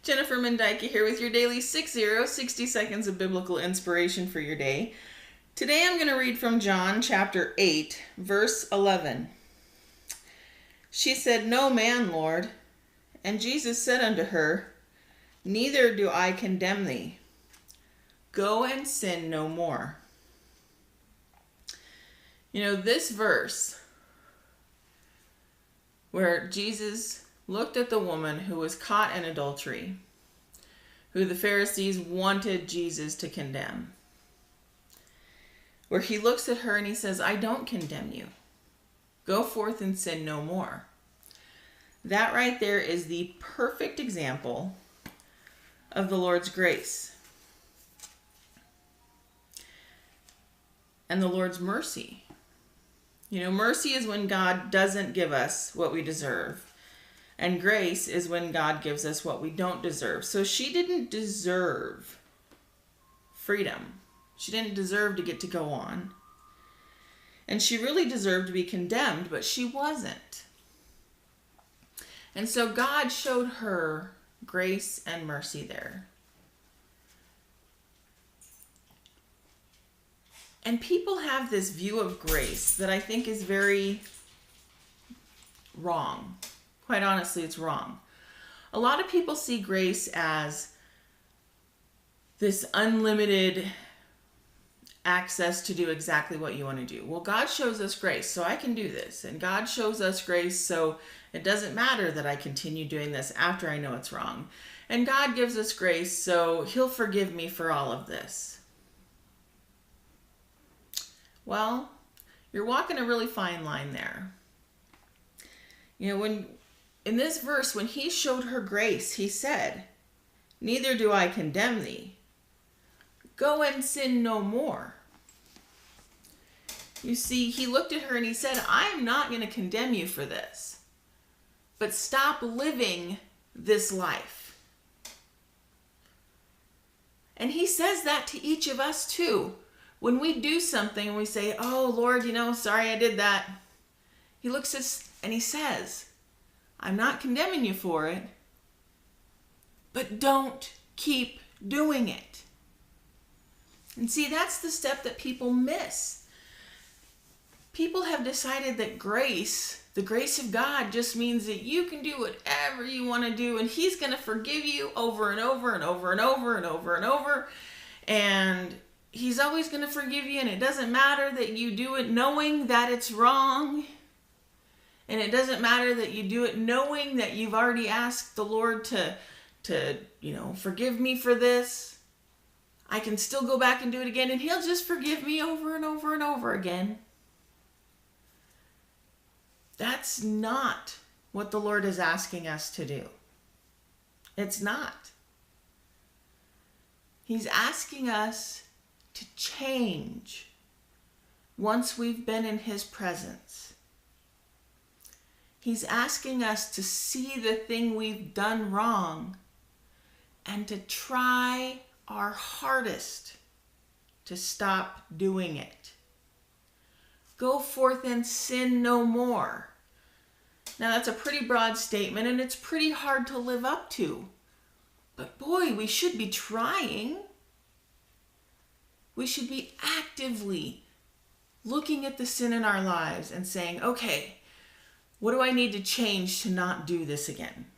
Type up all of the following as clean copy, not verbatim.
Jennifer Mendyke here with your daily 60 seconds of biblical inspiration for your day. Today I'm going to read from John chapter 8, verse 11. She said, "No man, Lord." And Jesus said unto her, "Neither do I condemn thee. Go and sin no more." You know, this verse where Jesus looked at the woman who was caught in adultery, who the Pharisees wanted Jesus to condemn, where he looks at her and he says, "I don't condemn you. Go forth and sin no more." That right there is the perfect example of the Lord's grace and the Lord's mercy. You know, mercy is when God doesn't give us what we deserve. And grace is when God gives us what we don't deserve. So she didn't deserve freedom. She didn't deserve to get to go on. And she really deserved to be condemned, but she wasn't. And so God showed her grace and mercy there. And people have this view of grace that I think is very wrong. Quite honestly, it's wrong. A lot of people see grace as this unlimited access to do exactly what you want to do. Well, God shows us grace, so I can do this. And God shows us grace, so it doesn't matter that I continue doing this after I know it's wrong. And God gives us grace, so he'll forgive me for all of this. Well, you're walking a really fine line there. You know, in this verse, when he showed her grace, he said, "Neither do I condemn thee. Go and sin no more." You see, he looked at her and he said, "I'm not going to condemn you for this, but stop living this life." And he says that to each of us too. When we do something and we say, "Oh, Lord, sorry I did that." He looks at us and he says, "I'm not condemning you for it, but don't keep doing it." And see, that's the step that people miss. People have decided that grace, the grace of God, just means that you can do whatever you want to do and he's going to forgive you over and over and over and over and over and over. And he's always going to forgive you, and it doesn't matter that you do it knowing that it's wrong. And it doesn't matter that you do it knowing that you've already asked the Lord to forgive me for this. I can still go back and do it again, and he'll just forgive me over and over and over again. That's not what the Lord is asking us to do. It's not. He's asking us to change once we've been in his presence. He's asking us to see the thing we've done wrong and to try our hardest to stop doing it. Go forth and sin no more. Now that's a pretty broad statement and it's pretty hard to live up to. But boy, we should be trying. We should be actively looking at the sin in our lives and saying, "Okay, what do I need to change to not do this again?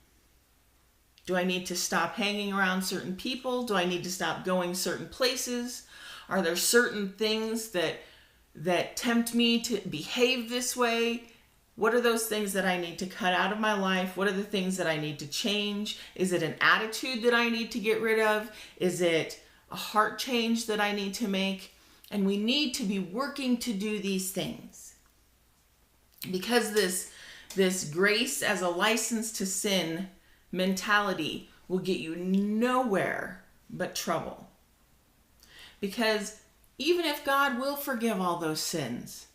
Do I need to stop hanging around certain people? Do I need to stop going certain places? Are there certain things that tempt me to behave this way? What are those things that I need to cut out of my life? What are the things that I need to change? Is it an attitude that I need to get rid of? Is it a heart change that I need to make?" And we need to be working to do these things. Because this grace as a license to sin mentality will get you nowhere but trouble. Because even if God will forgive all those sins,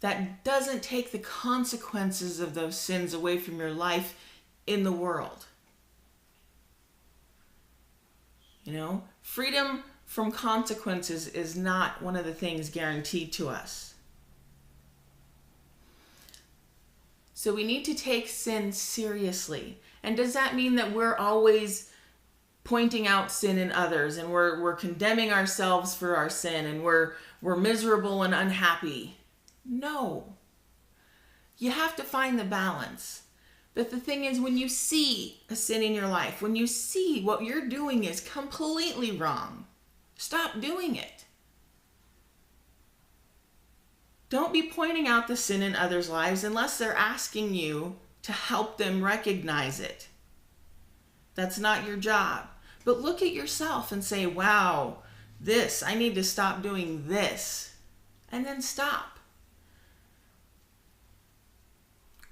that doesn't take the consequences of those sins away from your life in the world. Freedom from consequences is not one of the things guaranteed to us. So we need to take sin seriously And does that mean that we're always pointing out sin in others and we're condemning ourselves for our sin and we're miserable and unhappy? No. You have to find the balance. But the thing is, when you see a sin in your life, when you see what you're doing is completely wrong, stop doing it. Don't be pointing out the sin in others' lives unless they're asking you to help them recognize it. That's not your job. But look at yourself and say, wow, I need to stop doing this. And then stop.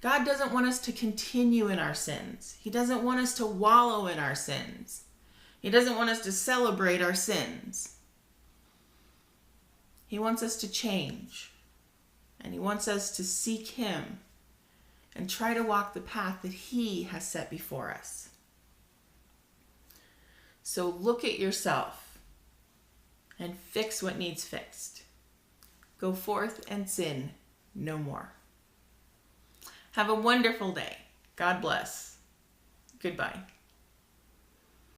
God doesn't want us to continue in our sins. He doesn't want us to wallow in our sins. He doesn't want us to celebrate our sins. He wants us to change. And he wants us to seek him and try to walk the path that he has set before us. So look at yourself and fix what needs fixed. Go forth and sin no more. Have a wonderful day. God bless. Goodbye.